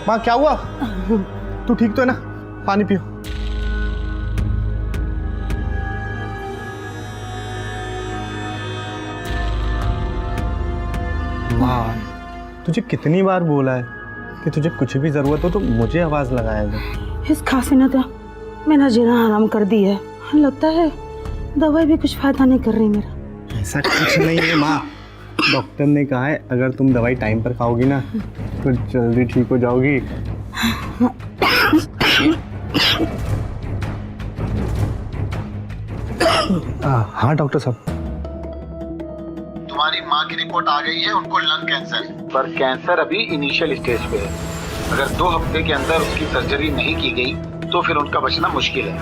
माँ क्या हुआ? तू ठीक तो है ना? पानी पियो। माँ तुझे कितनी बार बोला है कि तुझे कुछ भी जरूरत हो तो मुझे आवाज लगाया दे। इस खांसी ने तो मेरा जीना हराम कर दिया है। लगता है दवाई भी कुछ फायदा नहीं कर रही मेरा। ऐसा कुछ नहीं है माँ, डॉक्टर ने कहा है अगर तुम दवाई टाइम पर खाओगी ना तो जल्दी ठीक हो जाओगी। हाँ डॉक्टर साहब, तुम्हारी माँ की रिपोर्ट आ गई है, उनको लंग कैंसर है, पर कैंसर अभी इनिशियल स्टेज पे है। अगर 2 हफ्ते के अंदर उसकी सर्जरी नहीं की गई तो फिर उनका बचना मुश्किल है।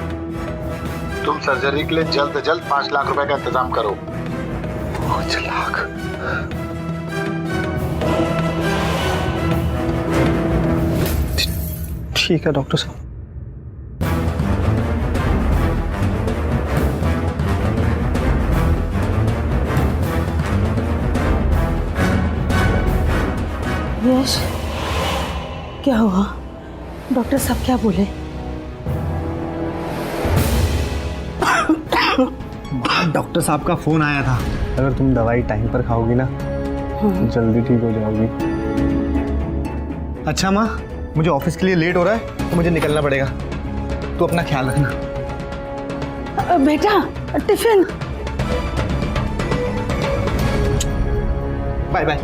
तुम सर्जरी के लिए जल्द से जल्द 5 लाख रुपए का इंतजाम करो। 5 लाख? ठीक है डॉक्टर साहब। यश क्या हुआ? डॉक्टर साहब क्या बोले? डॉक्टर साहब का फोन आया था, अगर तुम दवाई टाइम पर खाओगी ना जल्दी ठीक हो जाओगी। अच्छा माँ, मुझे ऑफिस के लिए लेट हो रहा है तो मुझे निकलना पड़ेगा, तो अपना ख्याल रखना। बेटा टिफिन। Bye bye.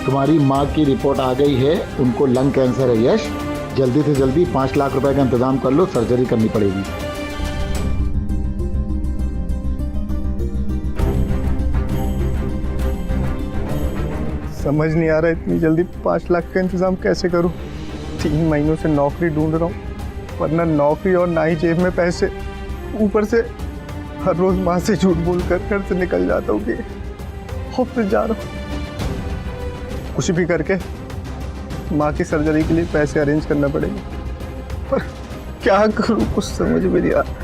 तुम्हारी माँ की रिपोर्ट आ गई है, उनको लंग कैंसर है यश। जल्दी से जल्दी 5 लाख रुपए का इंतजाम कर लो, सर्जरी करनी पड़ेगी। समझ नहीं आ रहा इतनी जल्दी 5 लाख का इंतजाम कैसे करूं। 3 महीनों से नौकरी ढूंढ रहा हूं, पर ना नौकरी और ना ही जेब में पैसे। ऊपर से हर रोज माँ से झूठ बोलकर घर से निकल जाता हूँ कि ऑफिस जा रहा हूँ। कुछ भी करके माँ की सर्जरी के लिए पैसे अरेंज करना पड़ेगा, पर क्या करूँ कुछ समझ में नहीं आ रहा।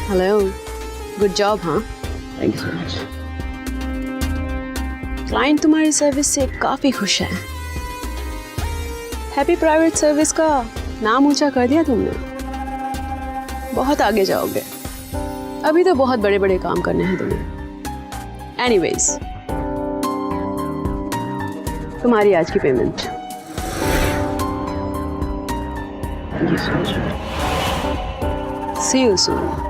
Hello, good job. हाँ, thank you so much. Client तुम्हारी सर्विस से काफ़ी खुश है। हैप्पी प्राइवेट सर्विस का नाम ऊंचा कर दिया तुमने, बहुत आगे जाओगे। अभी तो बहुत बड़े बड़े काम करने हैं तुम्हें। एनीवेज, तुम्हारी आज की payment. Thank you so much. See you soon.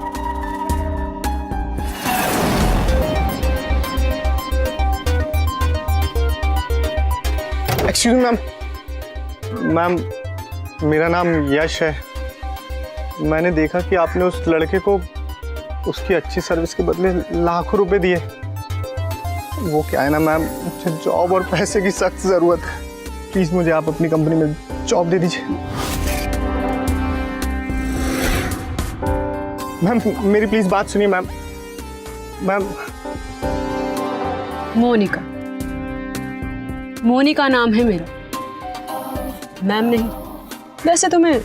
Excuse ma'am, ma'am मेरा नाम यश है। मैंने देखा कि आपने उस लड़के को उसकी अच्छी सर्विस के बदले लाखों रुपए दिए। वो क्या है ना मैम, मुझे जॉब और पैसे की सख्त ज़रूरत है। प्लीज़ मुझे आप अपनी कंपनी में जॉब दे दीजिए। मैम मेरी प्लीज़ बात सुनिए मैम। मैम मोनिका नाम है मेरा, मैम नहीं। वैसे तुम्हें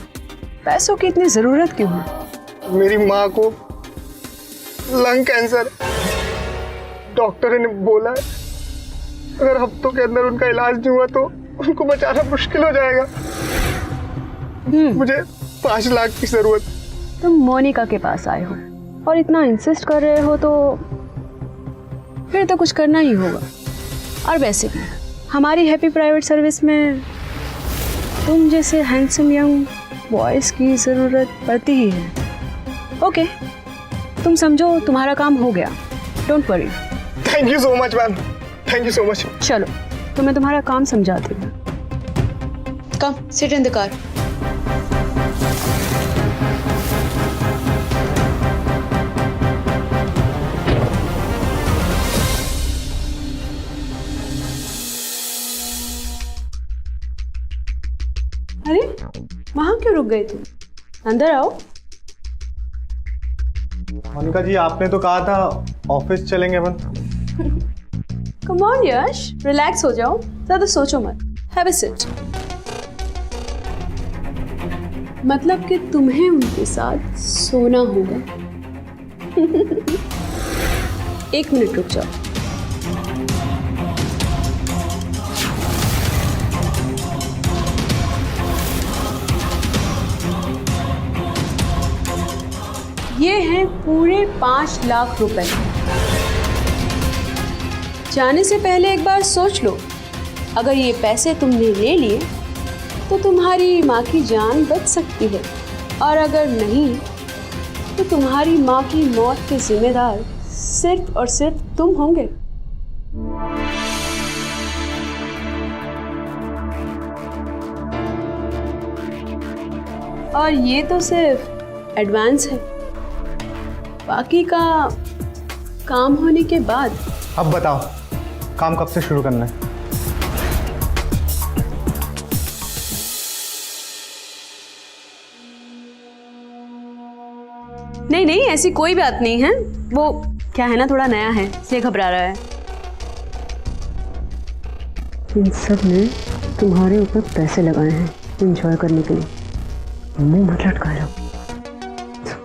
पैसों की इतनी जरूरत क्यों है? मेरी माँ को लंग कैंसर, डॉक्टर ने बोला है अगर हफ्तों के अंदर उनका इलाज नहीं हुआ तो उनको बचाना मुश्किल हो जाएगा। मुझे 5 लाख की जरूरत। तुम मोनिका के पास आए हो और इतना इंसिस्ट कर रहे हो तो फिर तो कुछ करना ही होगा। और वैसे भी हमारी हैप्पी प्राइवेट सर्विस में तुम जैसे हैंडसम यंग बॉयज की ज़रूरत पड़ती ही है। ओके, तुम समझो तुम्हारा काम हो गया, don't worry. Thank you so much ma'am, thank you so much. चलो तो मैं तुम्हारा काम समझाती हूँ। Come sit in the car. अरे वहां क्यों रुक गए तुम? अंदर आओ। मोनिका जी, आपने तो कहा था ऑफिस चलेंगे अपन। कम ऑन यश, रिलैक्स हो जाओ, ज्यादा सोचो मत। Have a sit. मतलब कि तुम्हें उनके साथ सोना होगा। एक मिनट रुक जाओ। ये हैं पूरे 5 लाख रुपए। जाने से पहले एक बार सोच लो, अगर ये पैसे तुमने ले लिए तो तुम्हारी माँ की जान बच सकती है, और अगर नहीं तो तुम्हारी माँ की मौत के जिम्मेदार सिर्फ और सिर्फ तुम होंगे। और ये तो सिर्फ एडवांस है, बाकी का काम होने के बाद। अब बताओ काम कब से शुरू करना है? नहीं नहीं, ऐसी कोई बात नहीं है। वो क्या है ना, थोड़ा नया है इसलिए घबरा रहा है। इन सब ने तुम्हारे ऊपर पैसे लगाए हैं एंजॉय करने के लिए। मुंह मत लटका लो,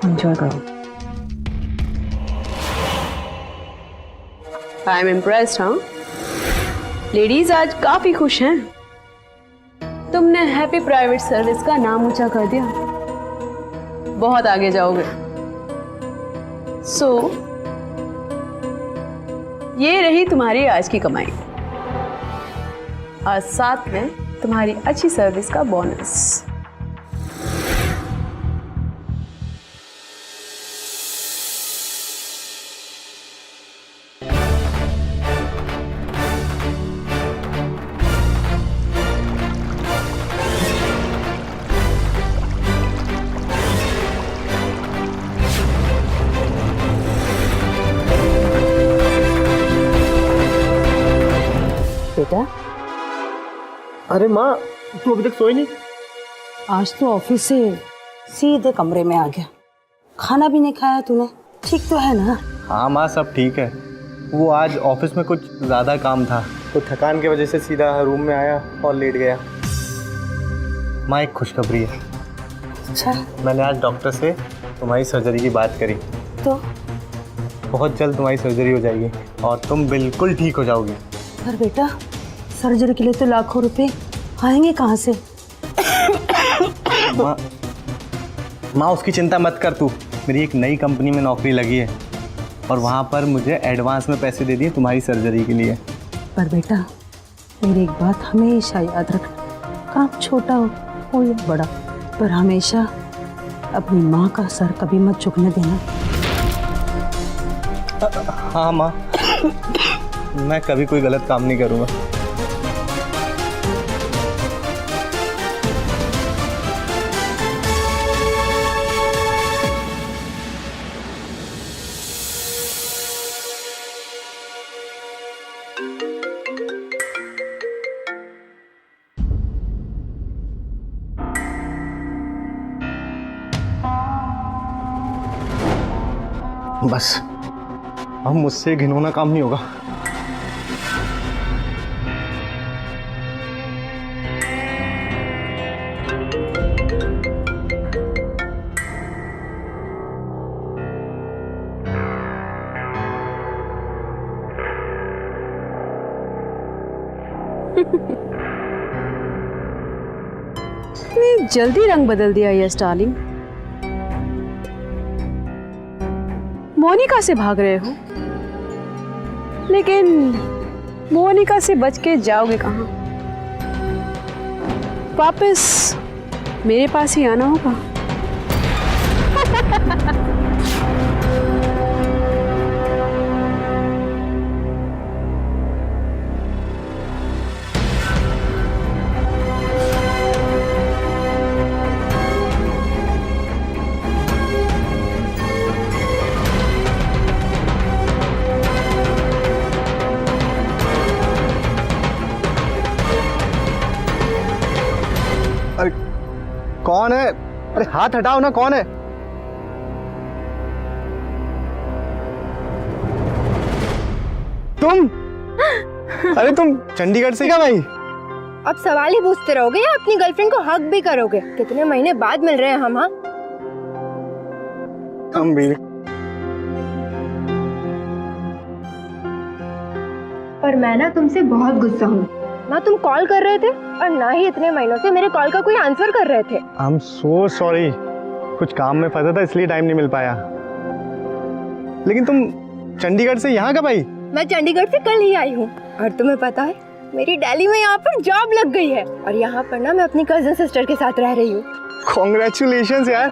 एंजॉय करो। I am impressed. हाँ लेडीज आज काफी खुश हैं। तुमने हैप्पी प्राइवेट सर्विस का नाम ऊंचा कर दिया, बहुत आगे जाओगे। सो ये रही तुम्हारी आज की कमाई, और साथ में तुम्हारी अच्छी सर्विस का बोनस। बेटा, अरे माँ, तू अभी तक सोई नहीं? आज तो ऑफिस से सीधे कमरे में आ गया, खाना भी नहीं खाया तूने। ठीक तो है ना? हाँ माँ, सब ठीक है। वो आज ऑफिस में कुछ ज़्यादा काम था तो थकान की वजह से सीधा रूम में आया और लेट गया। माँ, एक खुशखबरी है। अच्छा, मैंने आज डॉक्टर से तुम्हारी सर्जरी की बात करी, तो बहुत जल्द तुम्हारी सर्जरी हो जाएगी और तुम बिल्कुल ठीक हो जाओगी। पर बेटा, सर्जरी के लिए तो लाखों रुपए आएंगे कहाँ से? माँ उसकी चिंता मत कर तू। मेरी एक नई कंपनी में नौकरी लगी है और वहाँ पर मुझे एडवांस में पैसे दे दिए तुम्हारी सर्जरी के लिए। पर बेटा, मेरी एक बात हमेशा याद रखना, काम छोटा हो या बड़ा, पर हमेशा अपनी माँ का सर कभी मत झुकने देना। हाँ माँ, मैं कभी कोई गलत काम नहीं करूँगा। बस अब मुझसे घिनौना काम नहीं होगा। इतनी जल्दी रंग बदल दिया यस डार्लिंग। मोनिका से भाग रहे हो, लेकिन मोनिका से बच के जाओगे कहाँ? वापस मेरे पास ही आना होगा। अरे हाथ हटाओ ना, कौन है? तुम? अरे तुम चंडीगढ़ से क्या भाई? अब सवाल ही पूछते रहोगे या अपनी गर्लफ्रेंड को हक भी करोगे? कितने महीने बाद मिल रहे हैं हम। हाँ, हम भी। पर मैं ना तुमसे बहुत गुस्सा हूँ। ना तुम कॉल कर रहे थे और ना ही इतने महीनों से मेरे कॉल का कोई आंसर कर रहे थे। आई एम सो सॉरी, कुछ काम में फंसा था इसलिए टाइम नहीं मिल पाया। लेकिन तुम चंडीगढ़ से यहाँ कब आई? मैं चंडीगढ़ से कल ही आई हूँ और तुम्हें पता है मेरी दिल्ली में यहाँ पर जॉब लग गई है और यहाँ पर ना मैं अपनी कजिन सिस्टर के साथ रह रही हूँ। कॉन्ग्रेचुलेशंस यार।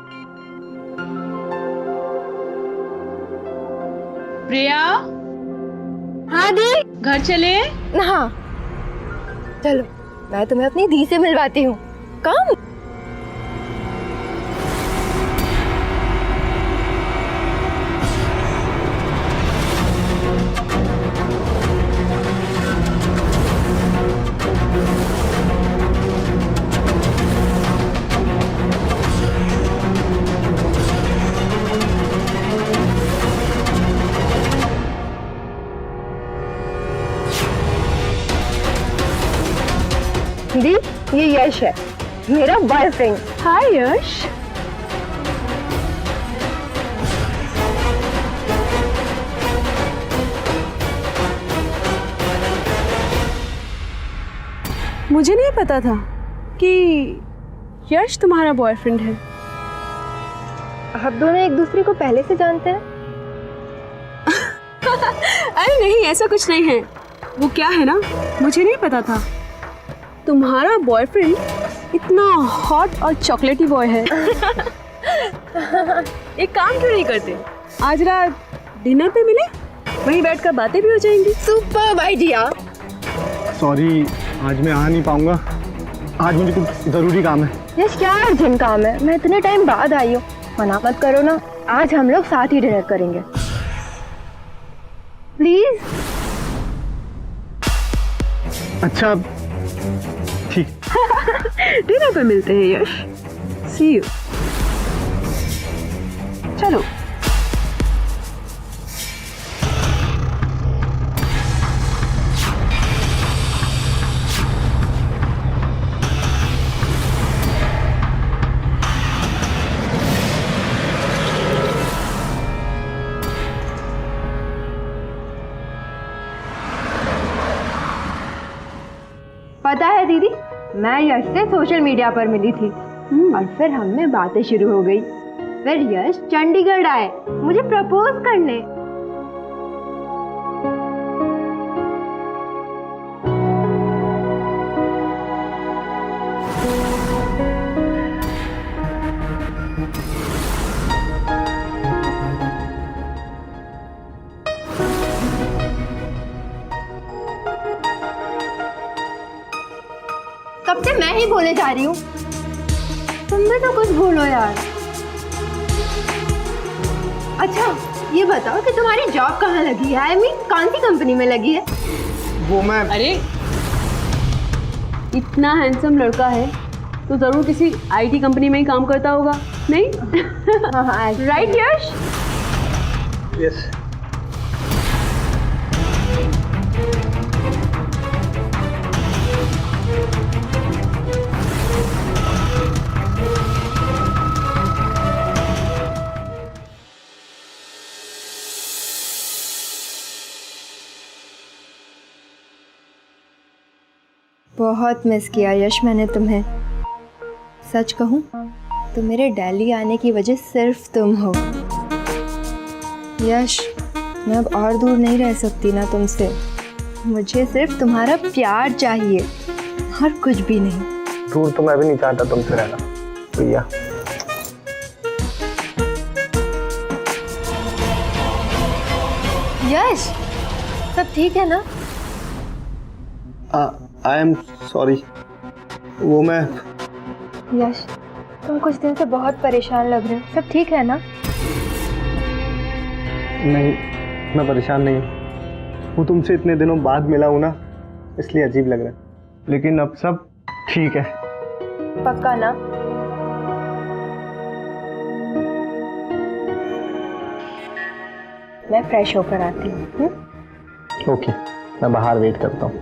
प्रिया, हाँ दी। घर चले? हाँ चलो, मैं तुम्हें अपनी दी से मिलवाती हूँ। कम। दी, ये यश है, मेरा बॉयफ्रेंड। हाय यश। मुझे नहीं पता था कि यश तुम्हारा बॉयफ्रेंड है। आप दोनों एक दूसरे को पहले से जानते हैं? अरे नहीं, ऐसा कुछ नहीं है। वो क्या है ना, मुझे नहीं पता था तुम्हारा बॉयफ्रेंड इतना हॉट और चॉकलेटी बॉय है। एक काम क्यों नहीं करते, आज रात डिनर पे मिले, वहीं बैठकर बातें भी हो जाएंगी। Super idea. सॉरी, आज मैं आ नहीं पाऊंगा, आज मुझे कुछ जरूरी काम है। यश, क्या अर्जेंट काम है? मैं इतने टाइम बाद आई हूँ, मना मत करो ना। आज हम लोग साथ ही डिनर करेंगे, प्लीज। अच्छा ठीक। डिनर पे मिलते हैं यश। सी यू। चलो। पता है दीदी, मैं यश से सोशल मीडिया पर मिली थी और फिर हमने बातें शुरू हो गई। फिर यश चंडीगढ़ आए मुझे प्रपोज करने। कब से मैं ही बोले जा रही हूँ, तुम भी तो कुछ बोलो यार। अच्छा ये बताओ कि तुम्हारी जॉब कहाँ लगी है? आई मीन कौन सी कंपनी में लगी है? वो मैं। अरे इतना हैंडसम लड़का है तो जरूर किसी आईटी कंपनी में ही काम करता होगा, नहीं? राइट यश? यस। बहुत मिस किया यश मैंने तुम्हें। सच कहूँ तो मेरे दिल्ली आने की वजह सिर्फ तुम हो। यश, मैं अब और दूर नहीं रह सकती ना तुमसे। मुझे सिर्फ तुम्हारा प्यार चाहिए और कुछ भी नहीं। दूर तो मैं भी नहीं चाहता तुमसे रहना भैया। यश, सब ठीक है ना? I am sorry. वो मैं। यश, तुम कुछ दिन से बहुत परेशान लग रहे हो, सब ठीक है ना? नहीं, मैं परेशान नहीं हूँ। वो तुमसे इतने दिनों बाद मिला हूँ ना, इसलिए अजीब लग रहा है। लेकिन अब सब ठीक है। पक्का ना? मैं फ्रेश होकर आती हूँ। ओके, मैं बाहर वेट करता हूँ।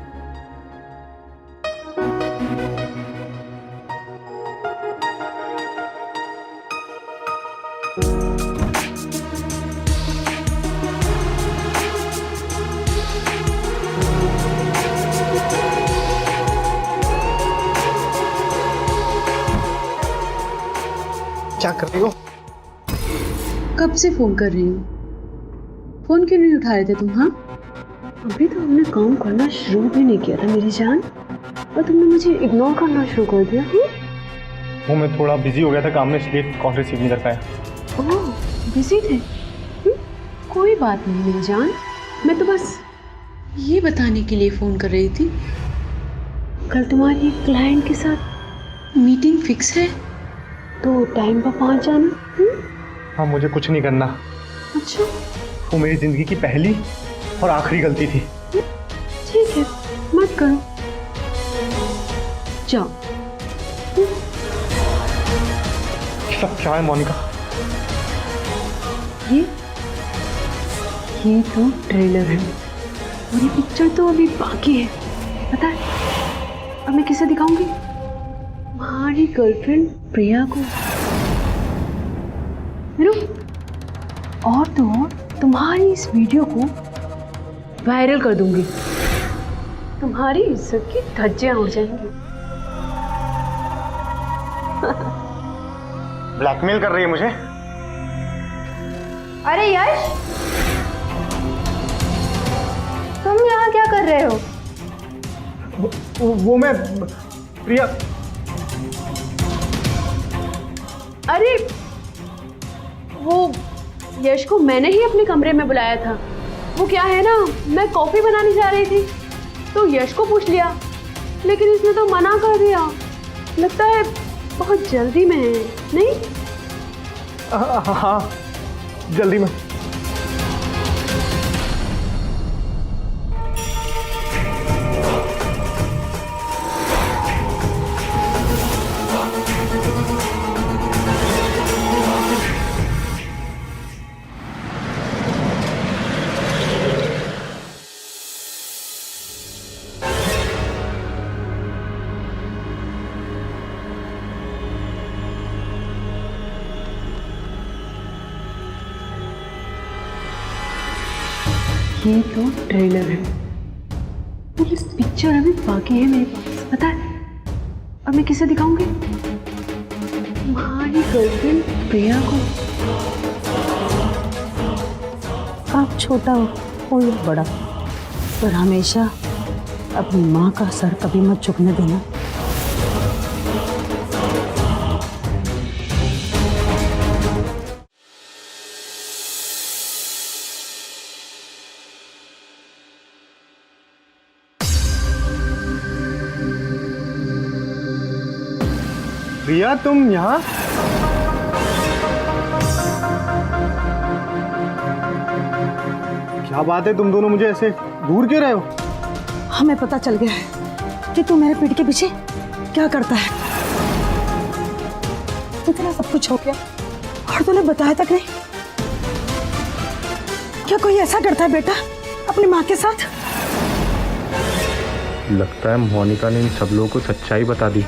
क्या कर रही हो? कब से फोन कर रही हूँ, फोन क्यों नहीं उठा रहे थे तुम? हाँ, अभी तो हमने काम करना शुरू भी नहीं किया था मेरी जान, और तुमने मुझे इग्नोर करना शुरू कर दिया। वो मैं थोड़ा बिजी हो गया था काम में, इसलिए कॉल रिसीव नहीं कर पाया। ओह, बिजी थे? कोई बात नहीं मेरी जान, मैं तो बस ये बताने के लिए फोन कर रही थी, कल तुम्हारी क्लाइंट के साथ मीटिंग फिक्स है तो टाइम पर पहुंच जाना। हाँ, मुझे कुछ नहीं करना। अच्छा, वो मेरी जिंदगी की पहली और आखिरी गलती थी। ठीक है, मत करो, जाओ। सब क्या है मोनिका? ये तो ट्रेलर है और ये पिक्चर तो अभी बाकी है, पता है? अब मैं किसे दिखाऊंगी? तुम्हारी गर्लफ्रेंड प्रिया को। और तो और तुम्हारी इस वीडियो को वायरल कर दूंगी, तुम्हारी इज्जत की धज्जियां उड़ जाएंगी। ब्लैकमेल कर रही है मुझे? अरे यश, तुम यहाँ क्या कर रहे हो? वो मैं प्रिया। अरे वो यश को मैंने ही अपने कमरे में बुलाया था। वो क्या है ना, मैं कॉफी बनाने जा रही थी तो यश को पूछ लिया, लेकिन इसने तो मना कर दिया। लगता है बहुत जल्दी में है, नहीं? हाँ, जल्दी में। ये तो ट्रेलर है और इस पिक्चर अभी बाकी है मेरे पास, पता है? अब मैं किसे दिखाऊंगी? तुम्हारी गर्लफ्रेंड प्रिया को। आप छोटा हो या बड़ा, पर हमेशा अपनी माँ का सर कभी मत झुकने देना। प्रिया, तुम यहाँ? क्या बात है, तुम दोनों मुझे ऐसे दूर क्यों रहे हो? हमें पता चल गया है कि तू मेरे पीठ के पीछे क्या करता है। इतना सब कुछ हो गया और तूने बताया तक नहीं। क्या कोई ऐसा करता है बेटा अपनी माँ के साथ? लगता है मोनिका ने इन सब लोगों को सच्चाई बता दी।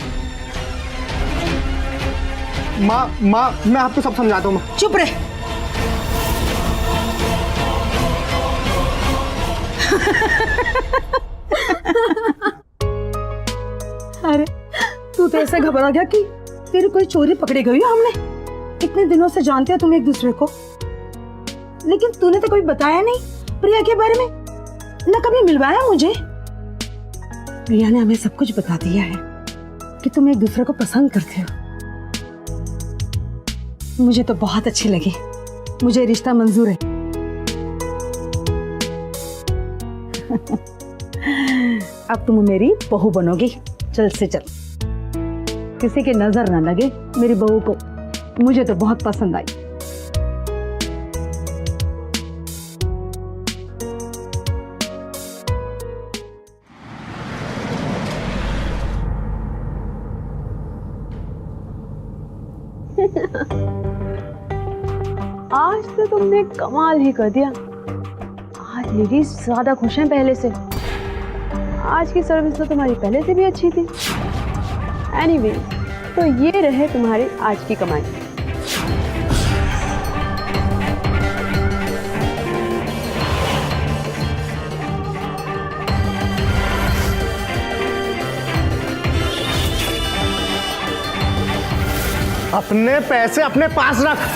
माँ, मैं आपको सब समझाता हूँ। चुप रहे। अरे तू तो ऐसे घबरा गया कि तेरी कोई चोरी पकड़ी गई हो। हमने इतने दिनों से जानते हो तुम एक दूसरे को, लेकिन तूने तो कोई बताया नहीं प्रिया के बारे में, न कभी मिलवाया मुझे। प्रिया ने हमें सब कुछ बता दिया है कि तुम एक दूसरे को पसंद करते हो। मुझे तो बहुत अच्छी लगी, मुझे रिश्ता मंजूर है। अब तुम मेरी बहू बनोगी, जल्द से जल्द। किसी की नजर ना लगे मेरी बहू को, मुझे तो बहुत पसंद आई। आज तो तुमने कमाल ही कर दिया। आज लेडीज ज्यादा खुश हैं पहले से। आज की सर्विस तो तुम्हारी पहले से भी अच्छी थी। एनीवे, तो ये रहे तुम्हारी आज की कमाई। अपने पैसे अपने पास रख।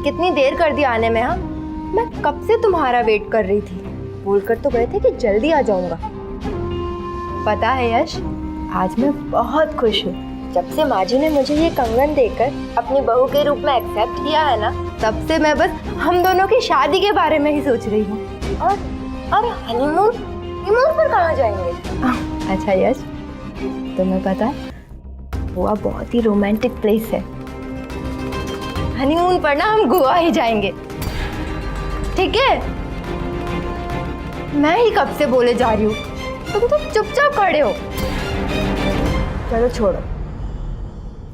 कितनी देर कर दी आने में? हाँ, मैं कब से तुम्हारा वेट कर रही थी। बोलकर तो गए थे कि जल्दी आ जाऊंगा। पता है यश, आज मैं बहुत खुश हूँ। जब से माँ जी ने मुझे ये कंगन देकर अपनी बहू के रूप में एक्सेप्ट किया है ना, तब से मैं बस हम दोनों की शादी के बारे में ही सोच रही हूँ। और हनीमून पर कहाँ जाएंगे? अच्छा यश, तुम्हें पता है गोवा बहुत ही रोमांटिक प्लेस है। हनीमून पर ना हम गोवा ही जाएंगे, ठीक है? मैं ही कब से बोले जा रही हूँ, तुम तो चुपचाप खड़े हो। चलो छोड़ो,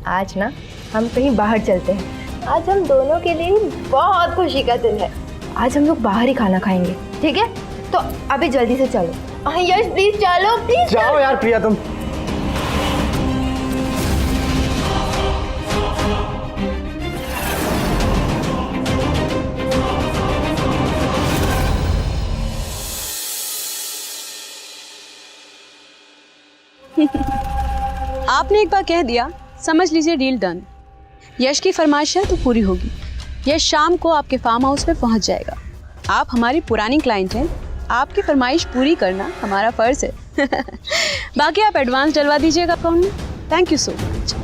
आज ना हम कहीं बाहर चलते हैं। आज हम दोनों के लिए बहुत खुशी का दिन है। आज हम लोग बाहर ही खाना खाएंगे, ठीक है? तो अभी जल्दी से चलो। यश प्लीज चलो, प्लीज जाओ यार प्रिया तुम। आपने एक बार कह दिया, समझ लीजिए डील डन। यश की फरमाइश है तो पूरी होगी। यश शाम को आपके फार्म हाउस पे पहुंच जाएगा। आप हमारी पुरानी क्लाइंट हैं, आपकी फरमाइश पूरी करना हमारा फर्ज है। बाकी आप एडवांस डलवा दीजिएगा अकाउंट में। Thank you so much.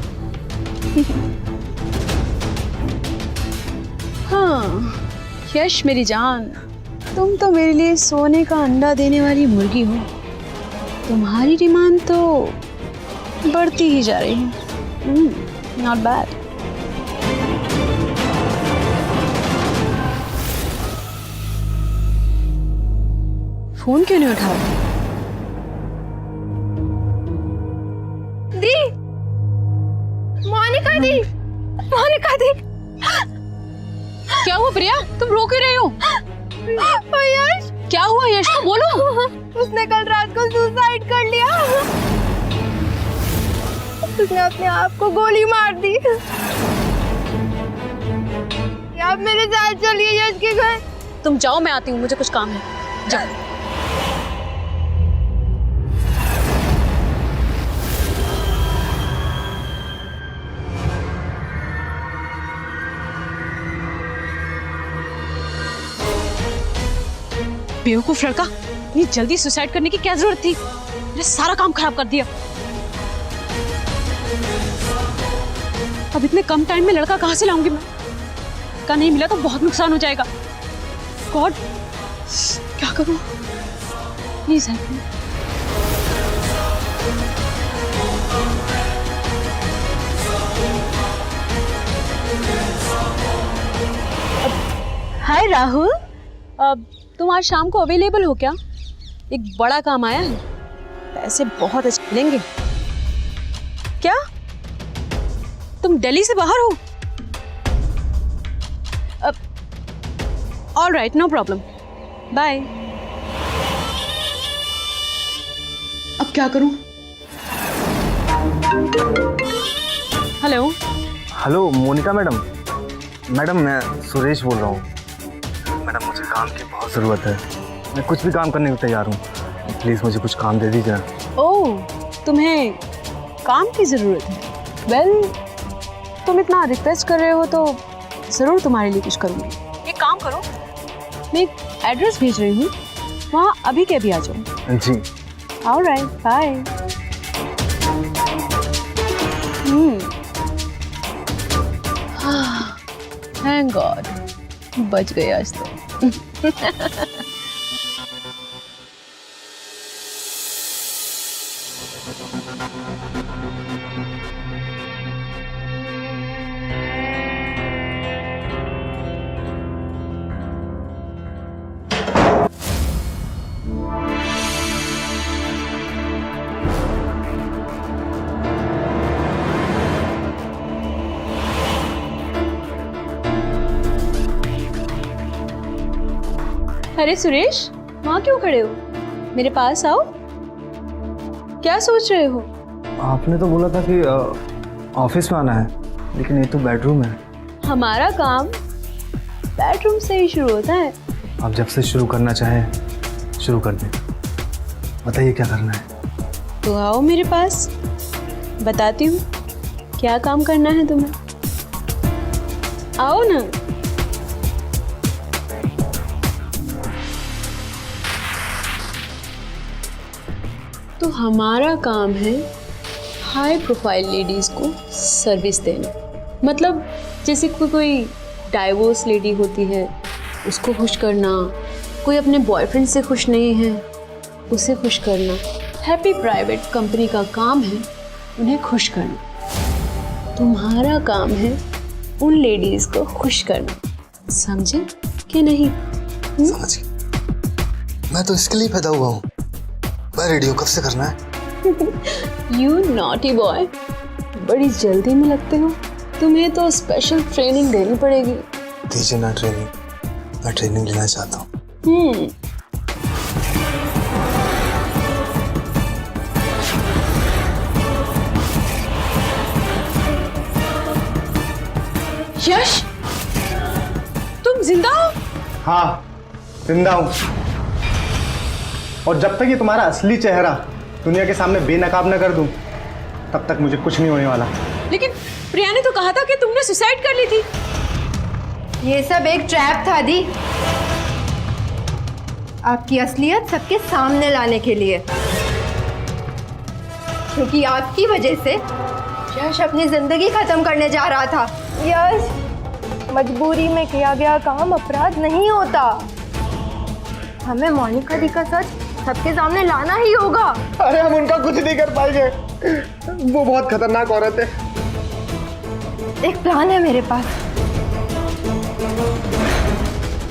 हाँ यश मेरी जान, तुम तो मेरे लिए सोने का अंडा देने वाली मुर्गी हो। तुम्हारी डिमांड तो बढ़ती ही जा रही है। Not bad. फोन क्यों नहीं उठा रहा? दी, मोनिका दी, मोनिका दी। क्या हुआ प्रिया, तुम रो क्यों रही हो? यश, क्या हुआ यश को बोलो। उसने कल रात को सुसाइड कर लिया। उसने अपने आप को गोली मार दी। आप मेरे साथ चलिए यश के घर। तुम जाओ, मैं आती हूँ, मुझे कुछ काम है। जाओ। बेवकूफ लड़का, इतनी जल्दी सुसाइड करने की क्या जरूरत थी? मैंने सारा काम खराब कर दिया। अब इतने कम टाइम में लड़का कहाँ से लाऊंगी मैं? का नहीं मिला तो बहुत नुकसान हो जाएगा। गॉड, क्या करूं? Please help me. Hi Rahul, अब तुम आज शाम को अवेलेबल हो क्या? एक बड़ा काम आया है, पैसे बहुत अच्छे मिलेंगे। क्या तुम दिल्ली से बाहर हो? All right, no problem, bye. अब क्या करूं? Hello hello Monika madam. Madam मैं सुरेश बोल रहा हूँ। मैडम मुझे काम की बहुत ज़रूरत है, मैं कुछ भी काम करने को तैयार हूँ। प्लीज़ मुझे कुछ काम दे दीजिए। ओह, तुम्हें काम की ज़रूरत है? वेल, तुम इतना रिक्वेस्ट कर रहे हो तो ज़रूर तुम्हारे लिए कुछ करूँगी। एक काम करो, मैं एक एड्रेस भेज रही हूँ, वहाँ अभी के अभी आ जाओ। जी ऑल राइट, बाय। बच गए आज तो। अरे सुरेश, वहाँ क्यों खड़े हो? मेरे पास आओ। क्या सोच रहे हो? आपने तो बोला था कि ऑफिस में आना है, लेकिन ये तो बेडरूम है। हमारा काम बेडरूम से ही शुरू होता है। आप जब से शुरू करना चाहें शुरू कर दें। बताइए क्या करना है। तो आओ मेरे पास, बताती हूँ क्या काम करना है तुम्हें। आओ ना। तो हमारा काम है हाई प्रोफाइल लेडीज को सर्विस देना। मतलब जैसे कोई डाइवोर्स लेडी होती है, उसको खुश करना। कोई अपने बॉयफ्रेंड से खुश नहीं है, उसे खुश करना। हैप्पी प्राइवेट कंपनी का काम है उन्हें खुश करना। तुम्हारा काम है उन लेडीज को खुश करना। समझे कि नहीं? समझ गया। मैं तो इसके लिए पैदा हुआ हूँ। मैं रेडियो कब से करना है? यू नॉटी बॉय, बड़ी जल्दी में लगते हो। तुम्हें तो स्पेशल ट्रेनिंग देनी पड़ेगी। दीजिए ना ट्रेनिंग, मैं ट्रेनिंग लेना चाहता हूँ। यश, तुम जिंदा हो? हाँ, जिंदा हूँ। और जब तक ये तुम्हारा असली चेहरा दुनिया के सामने बेनकाब न कर दूं, तब तक मुझे कुछ नहीं होने वाला। लेकिन प्रिया ने तो कहा था कि तुमने सुसाइड कर ली थी। ये सब एक ट्रैप था दी, आपकी असलियत सबके सामने लाने के लिए। क्योंकि आपकी वजह से यश अपनी जिंदगी खत्म करने जा रहा था। यश, मजबूरी में किया गया काम अपराध नहीं होता। हमें मोनिका दी का सच सबके सामने लाना ही होगा। अरे हम उनका कुछ नहीं कर पाएंगे, वो बहुत खतरनाक औरत है। एक प्लान है मेरे पास,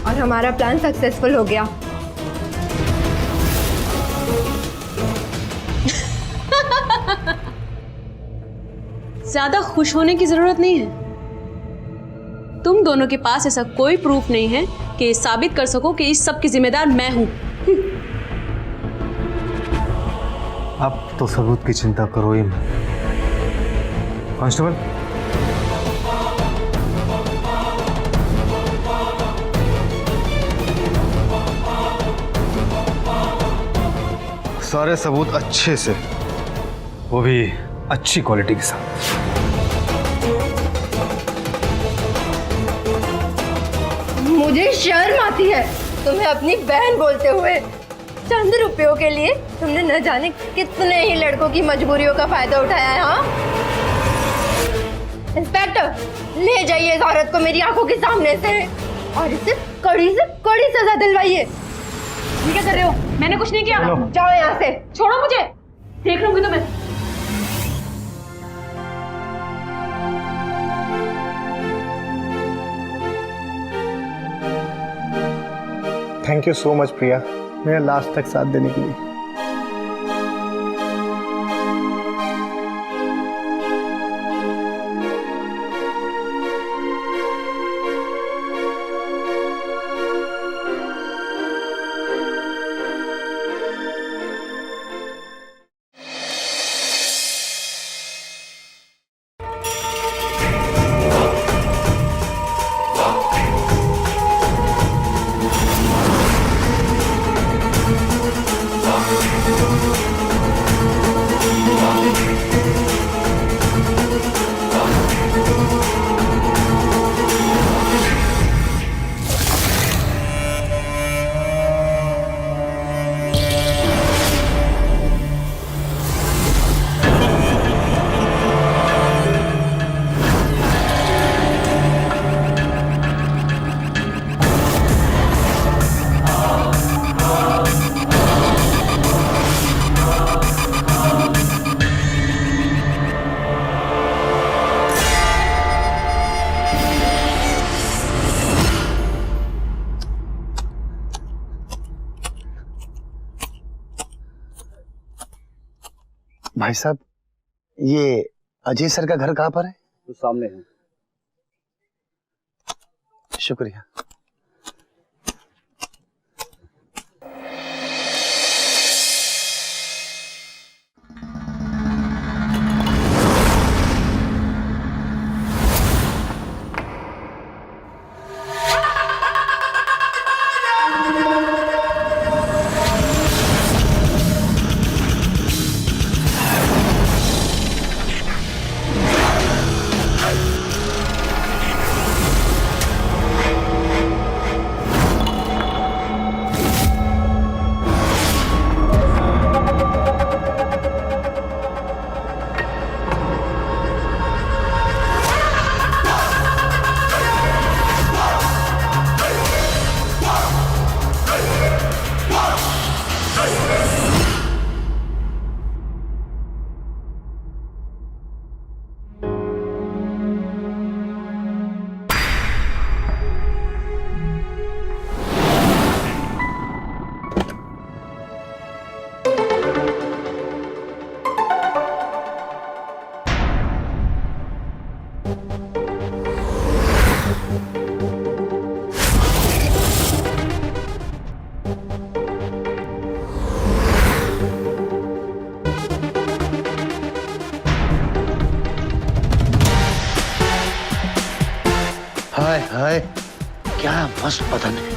और हमारा प्लान सक्सेसफुल हो गया। ज्यादा खुश होने की जरूरत नहीं है। तुम दोनों के पास ऐसा कोई प्रूफ नहीं है कि साबित कर सको कि इस सब की जिम्मेदार मैं हूं। अब तो सबूत की चिंता करो ही मत। कांस्टेबल, सारे सबूत अच्छे से, वो भी अच्छी क्वालिटी के साथ। मुझे शर्म आती है तुम्हें अपनी बहन बोलते हुए। चंद रुपयों के लिए तुमने न जाने कितने ही लड़कों की मजबूरियों का फायदा उठाया है। हाँ इंस्पेक्टर, ले जाइए इस औरत को मेरी आंखों के सामने से और इसे कड़ी से कड़ी सजा दिलवाइए। ये क्या कर रहे हो? मैंने कुछ नहीं किया। जाओ यहाँ से। छोड़ो मुझे, देख लूंगी तुम्हें। थैंक यू सो मच प्रिया, मेरा लास्ट तक साथ देने के लिए। भाई साहब, ये अजय सर का घर कहाँ पर है? तो सामने है। शुक्रिया। हाय हाय, क्या मस्त बदन है।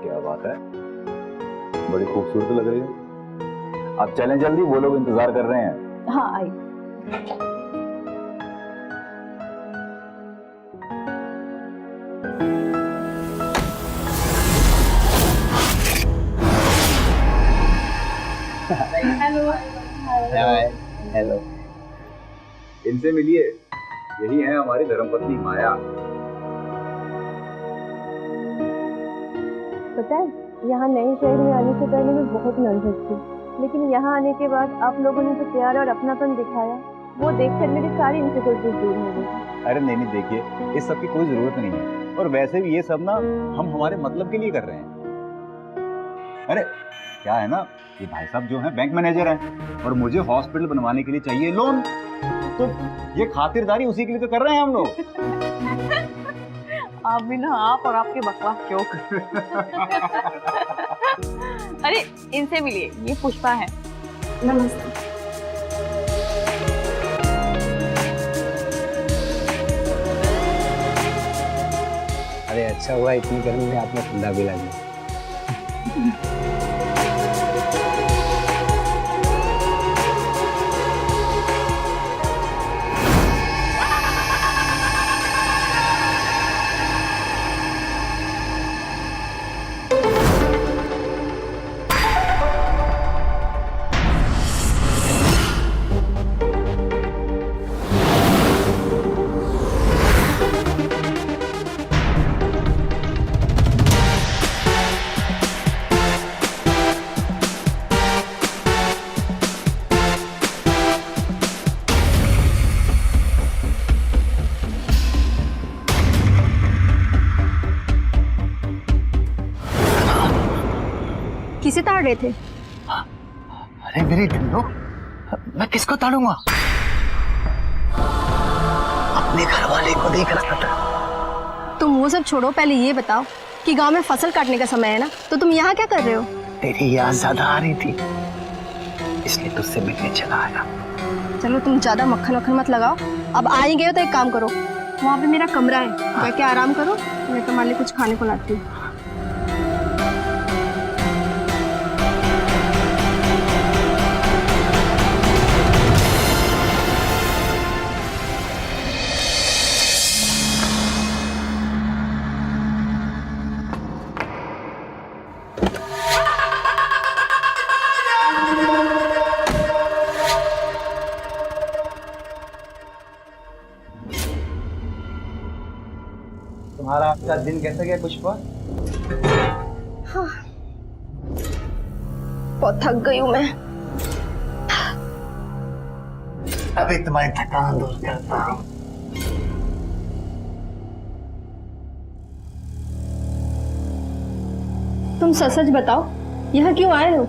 क्या बात है, बड़ी खूबसूरत लग रही है। आप चलें जल्दी, वो लोग इंतजार कर रहे हैं। हाँ आई। हेलो, इनसे मिलिए, यही है हमारी धर्मपत्नी माया। पता है, यहाँ नए शहर में आने से पहले मैं बहुत नर्वस थी, लेकिन यहाँ आने के बाद आप लोगों ने जो प्यार और अपनापन दिखाया, वो देखकर मेरी सारी इनसिक्योरिटीज दूर हो गई। अरे नहीं नहीं, देखिए इस सब की कोई जरूरत नहीं है, और वैसे भी ये सब ना हम हमारे मतलब के लिए कर रहे हैं। अरे क्या है ना, ये भाई साहब जो हैं बैंक मैनेजर हैं, और मुझे हॉस्पिटल बनवाने के लिए चाहिए लोन, तो ये खातिरदारी उसी के लिए तो कर रहे हैं हम लोग। आप भी ना, आप और आपके बकवास जोक। अरे इनसे मिलिए, ये पुष्पा है। नमस्ते। अरे अच्छा हुआ इतनी गर्मी में आपने ठंडा भी ला दिया। किसे ताड़ रहे थे? अरे मेरी ढूंढो, मैं किसको ताड़ूंगा? अपने घर वाले को देख रहा था। तुम वो सब छोड़ो, पहले ये बताओ कि गांव में फसल काटने का समय है ना, तो तुम यहाँ क्या कर रहे हो? तेरी याद ज्यादा आ रही थी, इसलिए तुझसे मिलने चला आया। चलो तुम ज्यादा मक्खन वक्खन मत लगाओ। अब आ ही गए हो तो एक काम करो, वहाँ पे मेरा कमरा है, जाके आराम करो, मैं तुम्हारे लिए कुछ खाने को लाती हूँ। तुम्हारा आज का दिन कैसा गया पुष्पा? बहुत थक गई हूँ मैं। अभी तुम्हारी थकान दूर करता हूँ। तुम सच सच बताओ, यहाँ क्यों आए हो?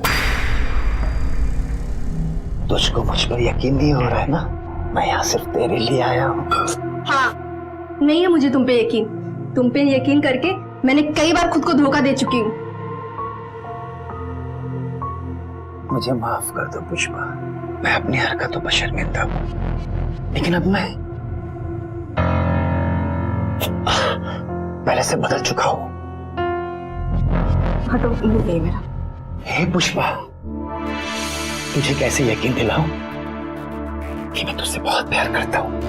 तुझको मुझ पर यकीन नहीं हो रहा है ना? मैं यहाँ सिर्फ तेरे लिए आया हूँ। हाँ, नहीं है मुझे तुम पे यकीन। तुम पे यकीन करके मैंने कई बार खुद को धोखा दे चुकी हूँ। मुझे माफ कर दो पुष्पा, मैं अपनी हरकतों पर शर्मिंदा हूँ, लेकिन अब मैं पहले से बदल चुका हूँ। हटो, नहीं मेरा। हे पुष्पा, तुझे कैसे यकीन दिलाऊं कि मैं तुझसे बहुत प्यार करता हूँ।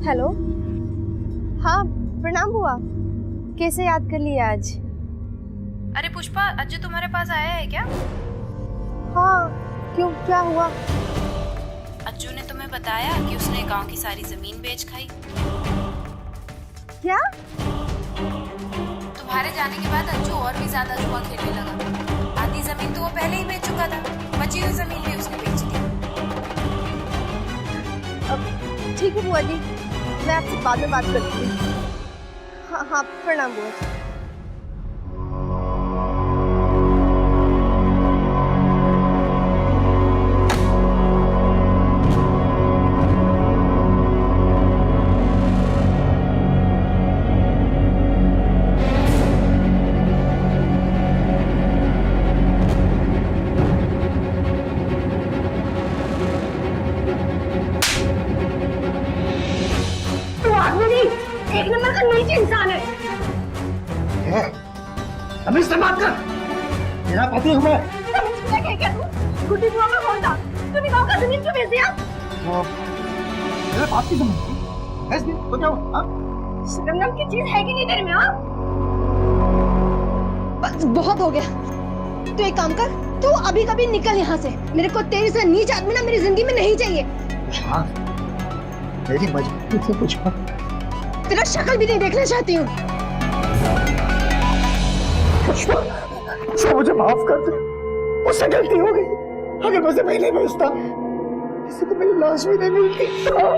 हेलो, हाँ प्रणाम बुआ। कैसे याद कर लिया आज? अरे पुष्पा, अज्जू तुम्हारे पास आया है क्या? हाँ, क्यों, क्या हुआ? अज्जू ने तुम्हें बताया कि उसने गांव की सारी जमीन बेच खाई। क्या? तुम्हारे जाने के बाद अज्जू और भी ज्यादा जुआ खेलने लगा। आधी जमीन तो वो पहले ही बेच चुका था, बची हुई जमीन भी उसने बेच दी। ठीक है बुआ जी, मैं आपसे बाद में बात करती हूँ। हाँ हाँ, प्रणाम बुआ। एक नंबर का नीच इंसान है। अभी से बात कर, मेरा पति हूँ मैं। क्या तू गुड्डी बुआ का कौन था? तूने गांव का जमीन क्यों बेच दिया? मेरे बाप की जमीन ऐसे तो क्या हुआ? शर्म नाम की चीज है कि नहीं तेरे में? हाँ, बस बहुत हो गया। तू एक काम कर, तू अभी कभी निकल यहाँ से। मेरे को तेरे से नीच आदमी ना मेरी जिंदगी में नहीं चाहिए। हाँ, मेरी मजबूरी से पुष्पा, तेरा शक्ल भी नहीं देखना चाहती हूँ। मुझे माफ कर दे, मुझसे गलती हो गई। अगर मुझे पहले बेचता, किसी को मेरी लाश भी नहीं मिलती। तूने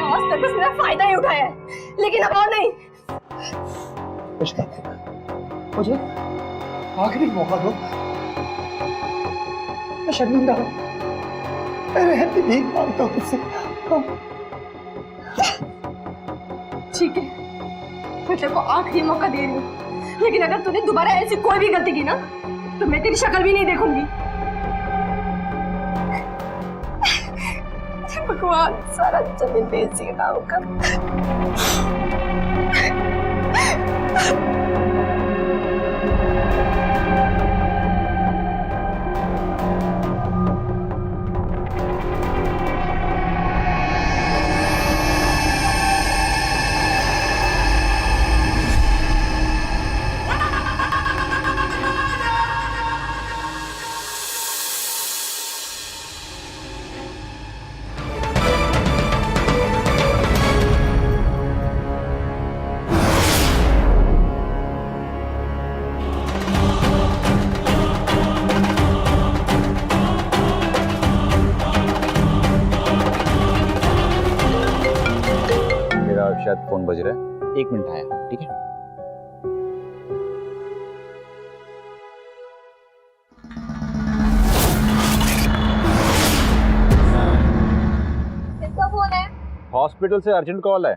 आज तक बस मेरा फायदा ही उठाया है, लेकिन अब और नहीं। मुझे आखिरी मौका दो, मैं शर्मिंदा हूँ, मैं रहती भीख मांगता हूँ तुझसे। ठीक है, मैं तेरे को आखिरी मौका दे रही हूँ, लेकिन अगर तूने दोबारा ऐसी कोई भी गलती की ना, तो मैं तेरी शक्ल भी नहीं देखूंगी। भगवान, सारा जमीन बेच दिया गाँव का। शायद फोन बज रहा है, 1 मिनट आया, ठीक है? किसका फोन है? हॉस्पिटल से अर्जेंट कॉल है।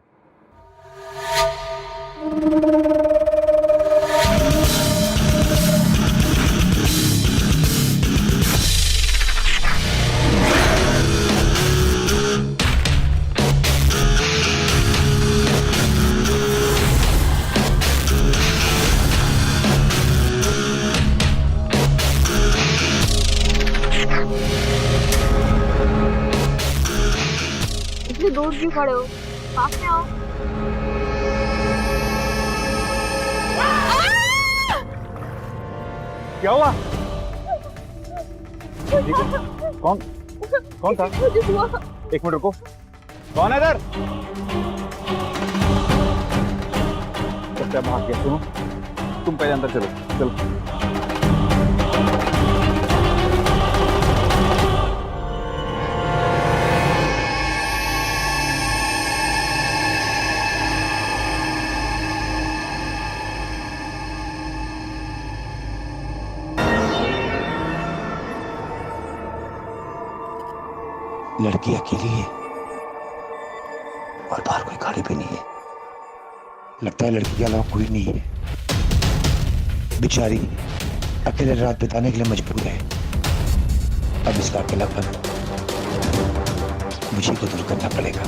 दूर क्यों खड़े हो? पास में आओ। क्या हुआ? ठीक है। कौन कौन था? एक मिनट रुको। कौन है इधर? क्या भाग गया? सुनो, तुम पहले अंदर चलो। चलो। लड़की अकेली है और बाहर कोई गाड़ी भी नहीं है। लगता है लड़की के अलावा कोई नहीं है। बेचारी अकेले रात बिताने के लिए मजबूर है। अब इसका अकेलापन मुझे को दूर करना पड़ेगा।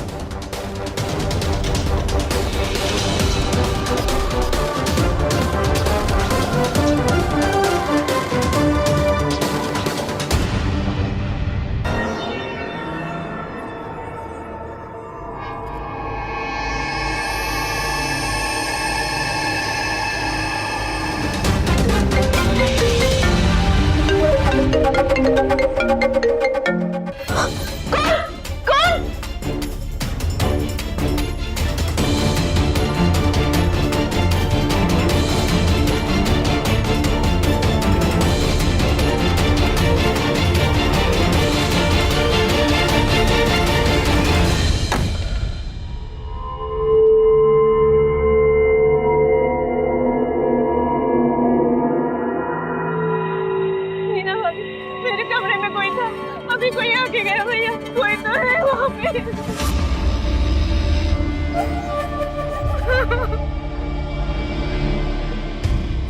मेरे कमरे में कोई था, अभी कोई आके गया भैया, कोई तो है वहाँ पे।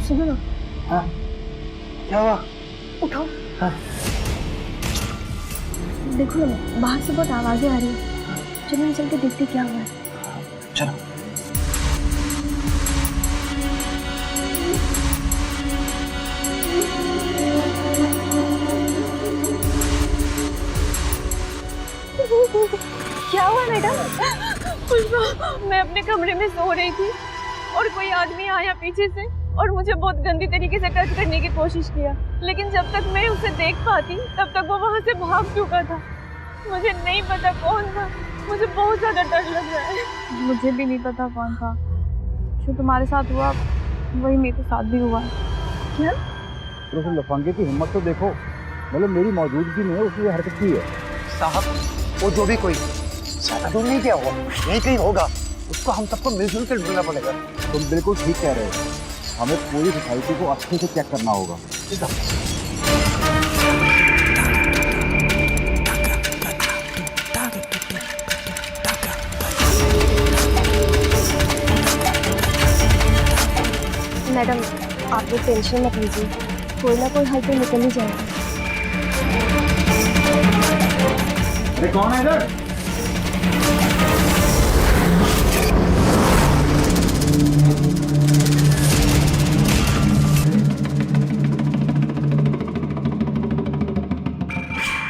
सुनो ना। हाँ, क्या हुआ? उठाओ। हाँ। देखो ना, बाहर से बहुत आवाजें आ रही है। चलो चल के देखते क्या हुआ है। चलो। क्या हुआ मैडम? पुष्पा, मैं अपने कमरे में सो रही थी और कोई आदमी आया पीछे से और मुझे बहुत गंदी तरीके से टच करने की कोशिश किया, लेकिन जब तक मैं उसे देख पाती तब तक वो वहाँ से भाग चुका था। मुझे नहीं पता कौन था, मुझे बहुत ज्यादा डर लग रहा है। मुझे भी नहीं पता कौन था। जो तुम्हारे साथ हुआ वही मेरे साथ भी हुआ। क्या? तो उस लफंगे की हिम्मत तो देखो, मतलब मेरी मौजूदगी में उसने हरकत की है। साहब, वो जो भी कोई ज्यादा दूर नहीं गया होगा, यहीं कहीं होगा। उसको हम सबको मिलजुल कर ढूंढना पड़ेगा। तुम बिल्कुल ठीक कह रहे हो। हमें पूरी सोसाइटी को अच्छे से चेक करना होगा। ठीक है। मैडम, आप लोग टेंशन मत लीजिए, कोई ना कोई हल तो निकल ही जाएगा। अरे कौन है इधर?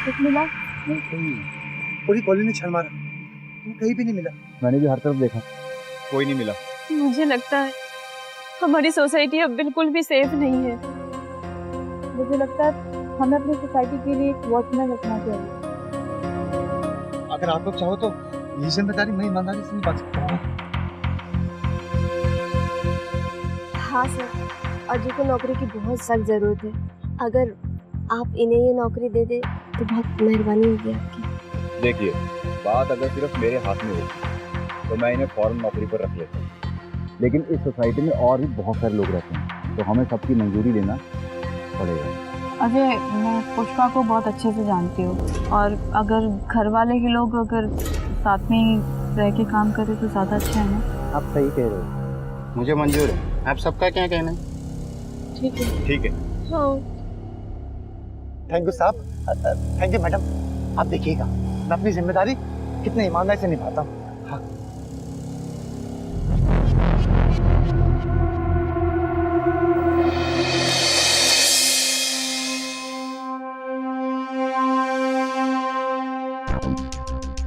कुछ मिला? पूरी कॉलोनी छान मारा, कहीं भी नहीं मिला। मैंने भी हर तरफ देखा, कोई नहीं मिला। मुझे लगता है हमारी सोसाइटी अब बिल्कुल भी सेफ नहीं है। मुझे लगता है हमें अपनी सोसाइटी के लिए एक वॉचमैन रखना चाहिए। अगर आप लोग चाहो तो ये जिम्मेदारी मैं ईमानदारी से निभा सकता हूँ। हाँ सर, अजय को नौकरी की बहुत सख्त ज़रूरत है। अगर आप इन्हें ये नौकरी दे दे तो बहुत मेहरबानी होगी आपकी। देखिए, बात अगर सिर्फ मेरे हाथ में होती तो मैं इन्हें फौरन नौकरी पर रख लेता, लेकिन इस सोसाइटी में और भी बहुत सारे लोग रहते हैं, तो हमें सबकी मंजूरी लेना पड़ेगा। अजय, मैं पुष्पा को बहुत अच्छे से जानती हूँ और अगर घर वाले के लोग अगर साथ में ही रह के काम करें तो ज़्यादा अच्छा है ना। आप सही कह रहे हो, मुझे मंजूर है। आप सबका क्या कहना है? ठीक है। ठीक है। हाँ। थैंक यू साहब, थैंक यू मैडम। आप देखिएगा मैं अपनी जिम्मेदारी कितने ईमानदारी से निभाता हूँ। हाँ।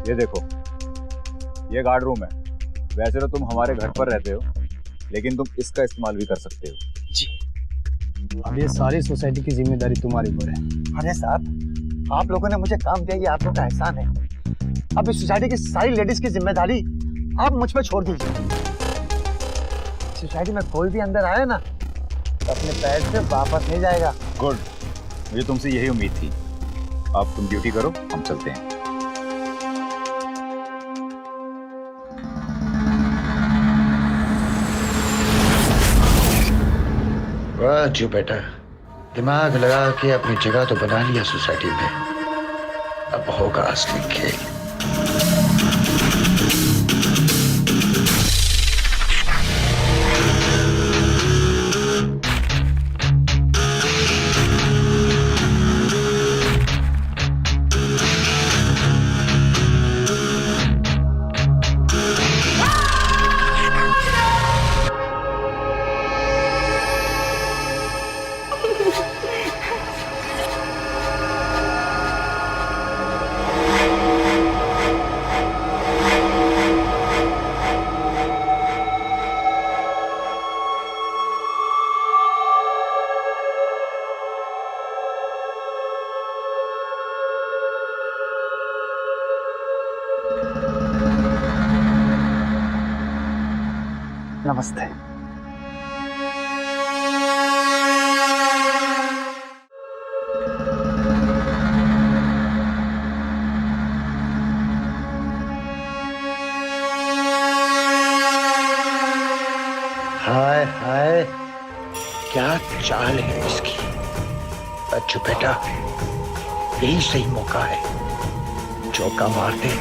ये देखो, ये गार्ड रूम है। वैसे तो तुम हमारे घर पर रहते हो, लेकिन तुम इसका इस्तेमाल भी कर सकते हो। जी, अब ये सारी सोसाइटी की जिम्मेदारी तुम्हारे ऊपर है। अरे साहब, आप लोगों ने मुझे काम दिया, ये आप लोगों का एहसान है। अब इस सोसाइटी की सारी लेडीज की जिम्मेदारी आप मुझ पर छोड़ दीजिए। सोसाइटी में कोई भी अंदर आया ना तो अपने पैर से वापस नहीं जाएगा। गुड, मुझे तुमसे यही उम्मीद थी। अब तुम ड्यूटी करो, हम चलते हैं। वाह जो बेटा, दिमाग लगा के अपनी जगह तो बना लिया सोसाइटी में। अब होगा असली खेल। नमस्ते। हाय हाय, क्या चाल है इसकी। बच्चू बेटा, यही सही मौका है, चौका मार दे।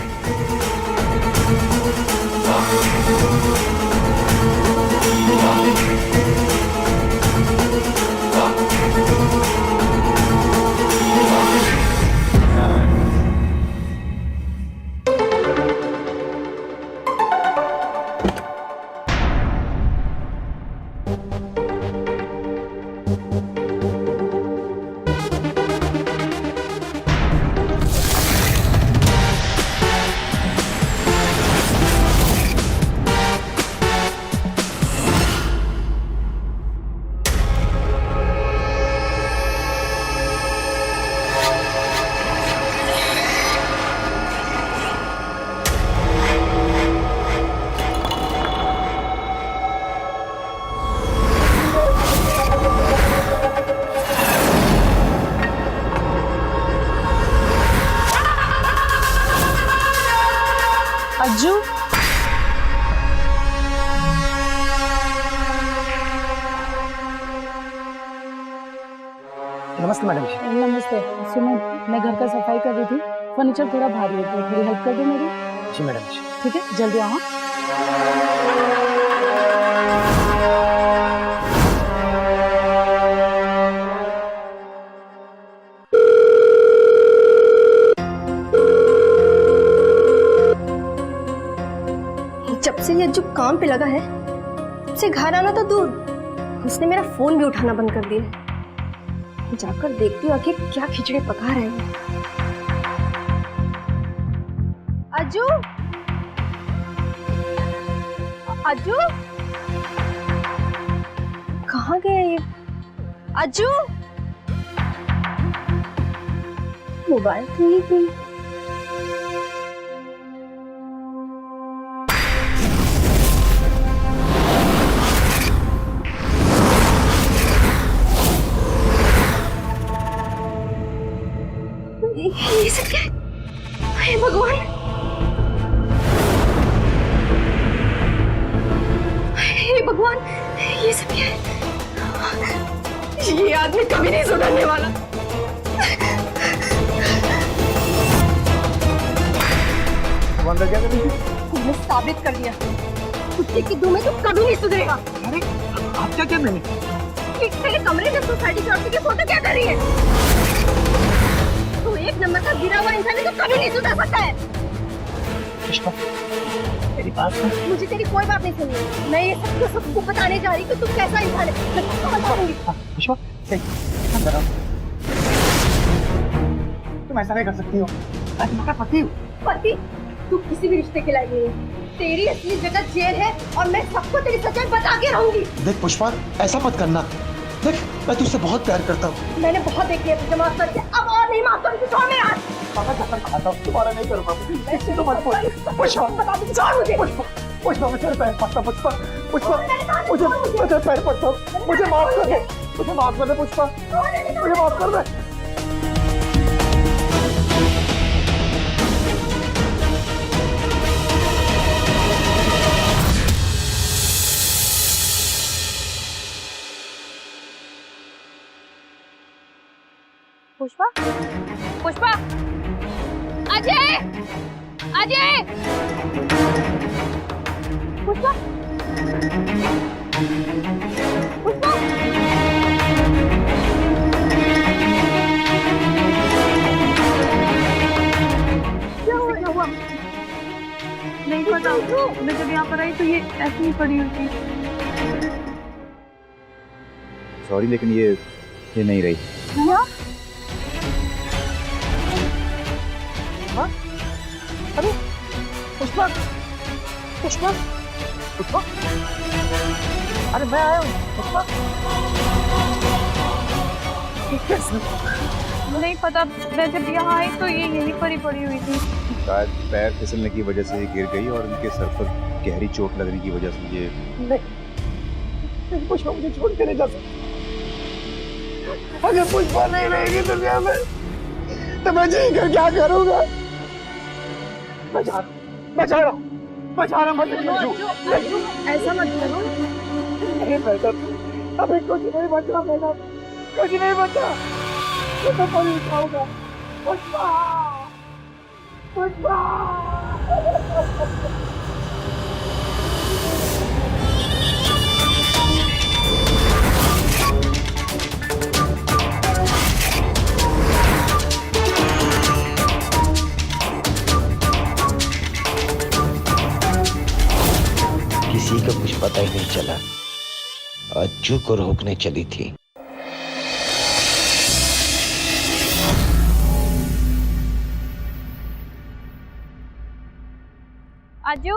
अज्जू, नमस्ते मैडम जी। नमस्ते। सुनो, मैं घर का सफाई कर रही थी, फर्नीचर थोड़ा भारी है, तो थोड़ी हेल्प कर दो मेरी। जी मैडम जी। ठीक है, जल्दी आओ। जब से ये अज्जू काम पे लगा है, उससे घर आना तो दूर, उसने मेरा फोन भी उठाना बंद कर दिया है। जाकर देखती हूँ आखिर क्या खिचड़ी पका रहे हैं। अज्जू, अज्जू, कहाँ गए ये? अज्जू, मोबाइल तो नहीं थी। ये सब क्या है? हे भगवान, हे भगवान, ये सब क्या है? ये आदमी कभी नहीं सुधरने वाला। क्या करेंगे? तुमने साबित कर दिया, कुत्ते की दुम में तो कभी नहीं सुधरेगा। अरे आप क्या कर रहे हैं? तेरे कमरे में सोसाइटी चौकी की फोटो क्या कर रही है? तू एक नंबर का गिरा हुआ इंसान है, तो कभी नहीं सुधर सकता है। पुष्पा, तेरी बात सुन। मुझे तेरी कोई बात नहीं सुननी। मैं ये सबको बताने जा रही कि तुम कैसा इंसान है। मैं सबको बताऊंगी। पुष्पा, तुम ऐसा नहीं कर सकती हो। मैं तुम्हारा पति हूँ। पति? तू किसी भी रिश्ते के लायक नहीं है। तेरी असली जगह जेल है और मैं सबको तेरी सच्चाई बता के रहूंगी। देख पुष्पा, ऐसा मत करना। देख, मैं तुझसे बहुत प्यार करता हूँ। मैंने बहुत देख लिया तुझे माफ करके, अब और नहीं माफ करूंगी। छोड़ मेरा हाथ। तुम्हारा नहीं करूँगा। पुष्पा, मैं तेरे पैर पड़ता हूँ। पुष्पा, मुझे पैर पड़ता हूँ। मुझे माफ कर दे। मुझे माफ कर दे पुष्पा, मुझे माफ कर दे। पुष्पा, पुष्पा, अजय, अजय, पुष्पा, पुष्पा, क्या हुआ? नहीं पता, मैं जब यहाँ पर आई तो ये ऐसी ही पड़ी हुई थी। सॉरी, लेकिन ये नहीं रही। क्या? अरे पुष्पा, पुष्पा, पुष्पा, अरे मैं आया हूँ। पुष्पा, नहीं पता, मैं जब यहाँ आई तो ये यहीं पर ही पड़ी हुई थी। शायद पैर फिसलने की वजह से ये गिर गई और उनके सर पर गहरी चोट लगने की वजह से ये। नहीं पुष्पा, मुझे छोड़ के नहीं जा सकती। अगर पुष्पा नहीं रहेगी दुनिया में तो मैं जी कर क्या करूँगा? मैं जा रहा हूँ, मत ऐसा मत करो। नहीं बेटा, अभी कुछ नहीं बचा मेरा, कुछ नहीं बचा। मैं तो पुलिस खाऊंगा। पुष्पा, पुष्पा। किसी को कुछ पता ही नहीं चला। अज्जू को रोकने चली थी। अज्जू,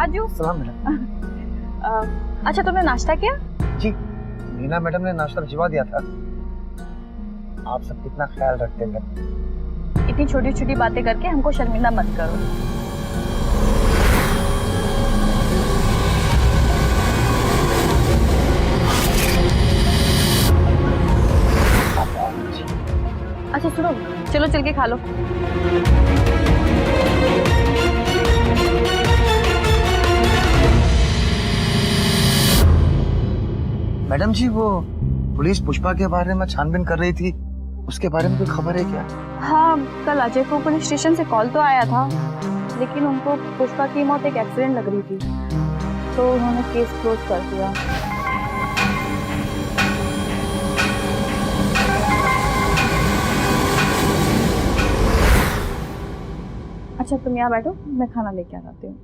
अज्जू। सलाम मैडम। अच्छा, तुमने नाश्ता किया? जी, मीना मैडम ने नाश्ता भिजवा दिया था। आप सब कितना ख्याल रखते हैं। इतनी छोटी छोटी बातें करके हमको शर्मिंदा मत करो। अच्छा सुनो, चलो चल के खा लो। मैडम जी, वो पुलिस पुष्पा के बारे में छानबीन कर रही थी, उसके बारे में कोई खबर है क्या? हाँ, कल अजय को पुलिस स्टेशन से कॉल तो आया था, लेकिन उनको पुष्पा की मौत एक एक्सीडेंट लग रही थी, तो उन्होंने केस क्लोज कर दिया। अच्छा, तुम यहाँ बैठो, मैं खाना लेके आ जाती हूँ।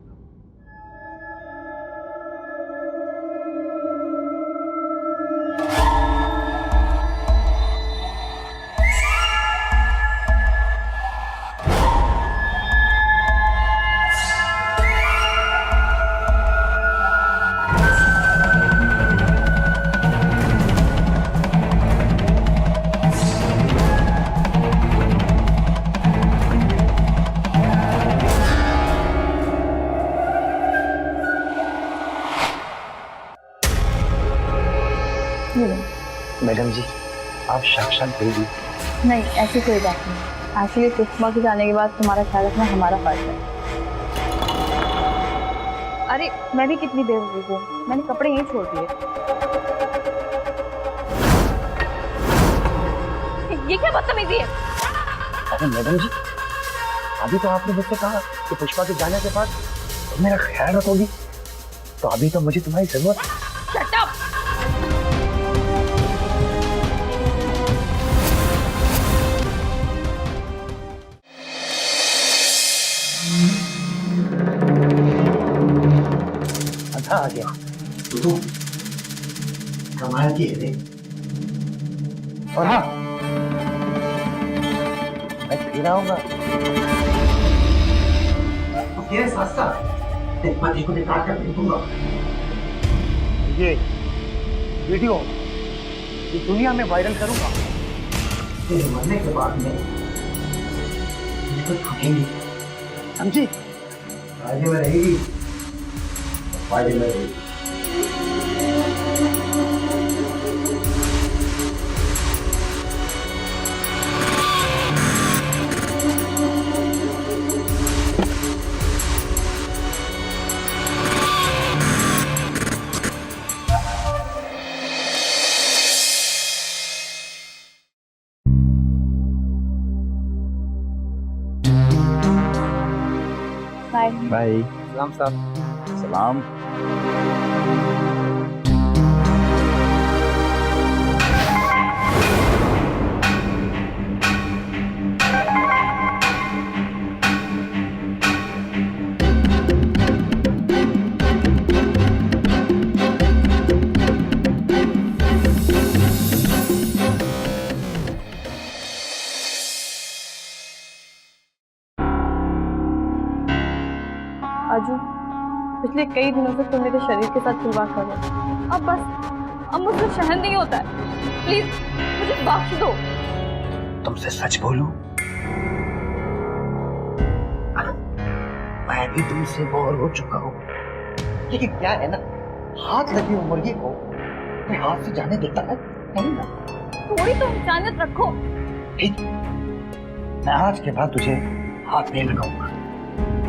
मैडम जी, आप साक्षात देवी। नहीं, ऐसी कोई बात नहीं। एक्चुअली पुष्पा के जाने के बाद तुम्हारा ख्याल रखना हमारा फर्ज है। अरे मैं भी कितनी बेवकूफ हूँ, मैंने कपड़े यहीं छोड़ दिए। ये क्या बदतमीजी है? अरे मैडम जी, अभी तो आपने मुझसे कहा कि पुष्पा के जाने के बाद तुम मेरा ख्याल रखोगी, तो अभी तो मुझे तुम्हारी जरूरत है। Shut up! अच्छा आ गया। तू कमाल की है रे। और हाँ, मैं फिर आऊंगा। ये सस्ता देख पति को निकाल कर दे दूंगा। ये वीडियो ये दुनिया में वायरल करूंगा। तेरे मरने के बाद में मुझको ठोकेंगी, समझी? फायदे में रहेगी, फायदे में रहेगी। Bye bye. सलाम साहब। सलाम। आजू, पिछले कई दिनों से तुम मेरे शरीर के साथ खिलवाड़ कर रहे हो। अब बस, अब मुझसे सहन नहीं होता है। प्लीज मुझे बख्श दो। तुमसे सच बोलूं, मैं भी तुमसे बोर हो चुका हूँ। लेकिन क्या है ना, हाथ लगी हुई मुर्गी को कोई हाथ से जाने देता है नहीं ना। थोड़ी तो इंसानियत रखो। ठीक, मैं आज के बाद तुझे हाथ नहीं लगाऊंगा,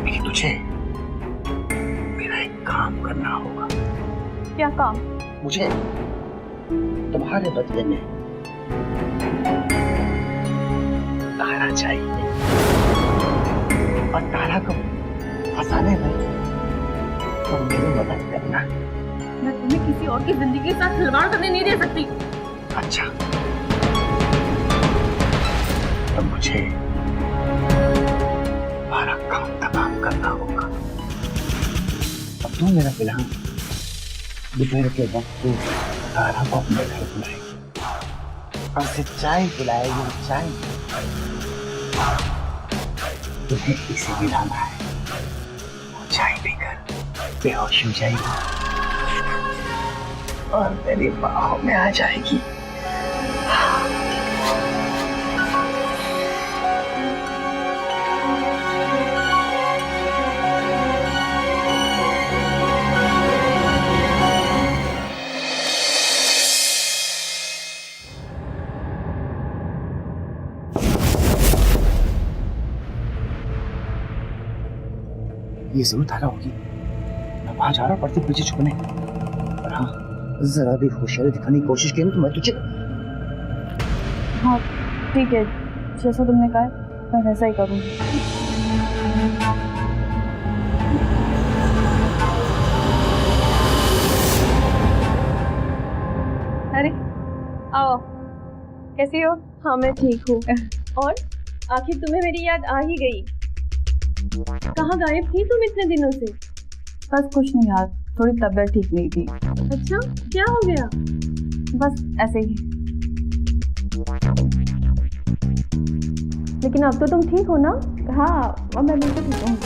लेकिन तुझे मेरा एक काम करना होगा। क्या काम? मुझे तुम्हारे बदले में तारा चाहिए, और तारा को फंसाने में तुम मेरी मदद करना। मैं तुम्हें किसी और की जिंदगी के साथ खिलवाड़ करने नहीं दे सकती। अच्छा, तो मुझे तुम्हारा काम तमाम करना होगा। अब तू मेरा फिलहाल दोपहर के वक्त तू तारा को अपने घर बुलाएगी और उसे चाय पिलाएगी। चाय तुम्हें इसे मिलाना है। चाय पीकर बेहोश हो जाएगी और तेरी बाहों में आ जाएगी। ये जरूर तारा होगी। मैं वहां जा रहा हूँ पड़ते पीछे छुपने, और हाँ, जरा भी होशियारी दिखाने की कोशिश की तो मैं तुझे। हाँ ठीक है, जैसा तुमने कहा मैं वैसा ही करूँगी। अरे आओ, कैसी हो? हाँ मैं ठीक हूँ। और आखिर तुम्हें मेरी याद आ ही गई। कहाँ गायब थी तुम इतने दिनों से? बस कुछ नहीं यार, थोड़ी तबीयत ठीक नहीं थी। अच्छा, क्या हो गया? बस ऐसे ही। लेकिन अब तो तुम ठीक हो ना? हाँ, अब मैं बिल्कुल ठीक हूँ।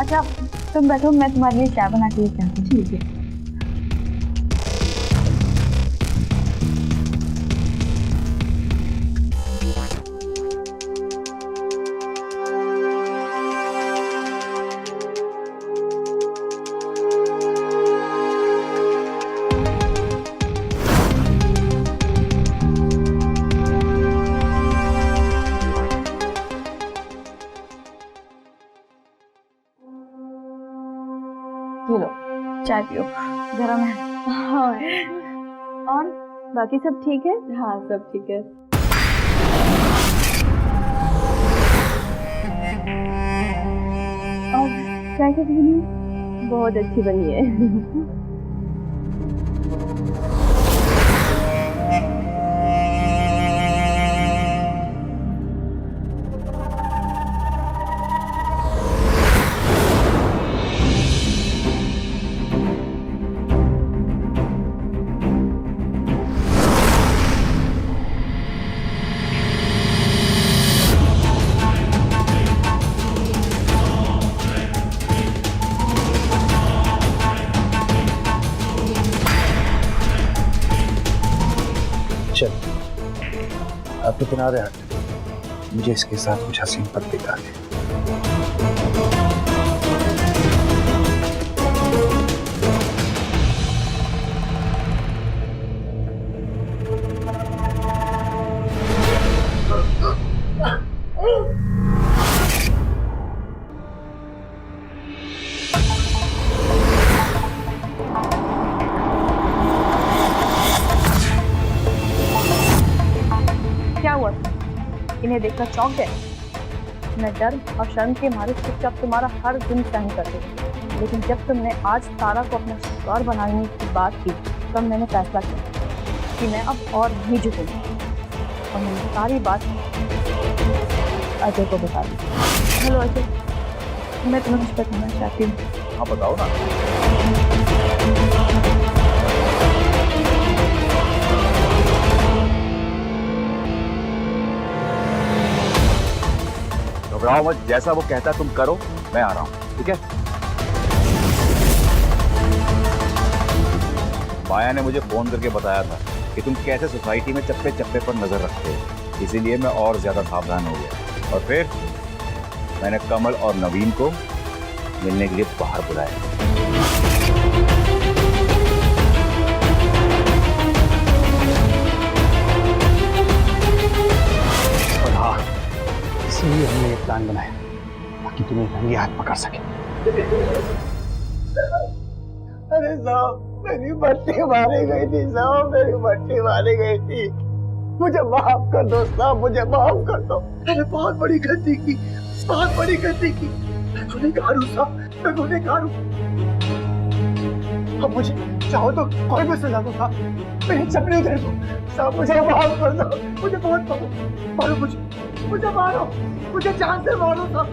अच्छा तुम बैठो, मैं तुम्हारे लिए चाय बना के लेके आती हूँ। ठीक है। ये लो चाय पियो, गरम है। हाँ। और बाकी सब ठीक है? हाँ सब ठीक है। और चाय कैसी बनी? बहुत अच्छी बनी है। लेकिन अरे हट, मुझे इसके साथ कुछ हसीन पल बिताने। क्या हुआ? इन्हें देखकर चौंक गए? मैं डर और शर्म के मारे चुपचाप तुम्हारा हर दिन सहन करती थी, लेकिन जब तुमने आज तारा को अपना शिकार बनाने की बात की तब मैंने फैसला किया कि मैं अब और नहीं झुकूंगी और मैंने सारी बात अजय को बता दी। हेलो अजय, मैं तुम्हें कुछ बताना चाहती हूँ। हाँ बताओ ना। घबराओ मत, जैसा वो कहता है तुम करो, मैं आ रहा हूँ, ठीक है? माया ने मुझे फोन करके बताया था कि तुम कैसे सोसाइटी में चप्पे चप्पे पर नजर रखते हो, इसीलिए मैं और ज्यादा सावधान हो गया और फिर मैंने कमल और नवीन को मिलने के लिए बाहर बुलाया। और हाँ, इसीलिए हमने ये प्लान बनाया ताकि तुम्हें रंगे हाथ पकड़ सके। अरे साहब, मेरी भट्टी मारी गई थी साहब, मेरी भट्टी मारी गई थी। मुझे माफ कर दो साहब, मुझे माफ कर दो। मैंने बहुत बड़ी गलती की, बहुत बड़ी गलती की। मैं गुनहगार हूँ साहब, मैं गुनहगार हूँ। अब मुझे चाहो तो कोई भी सजा दो साहब, मेरी चपली उधर दो साहब, मुझे माफ कर दो। मुझे बहुत मारो, मुझे मारो, मुझे जान से मारो साहब।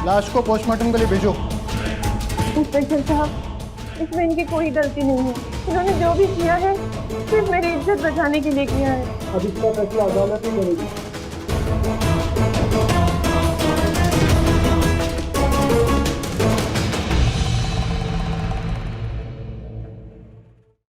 लाश को पोस्टमार्टम के लिए भेजो। इंस्पेक्टर साहब, इसमें इनकी कोई गलती नहीं है। इन्होंने जो भी किया है सिर्फ मेरी इज्जत बचाने के लिए किया है। अब इसका फैसला अदालत ही करेगी।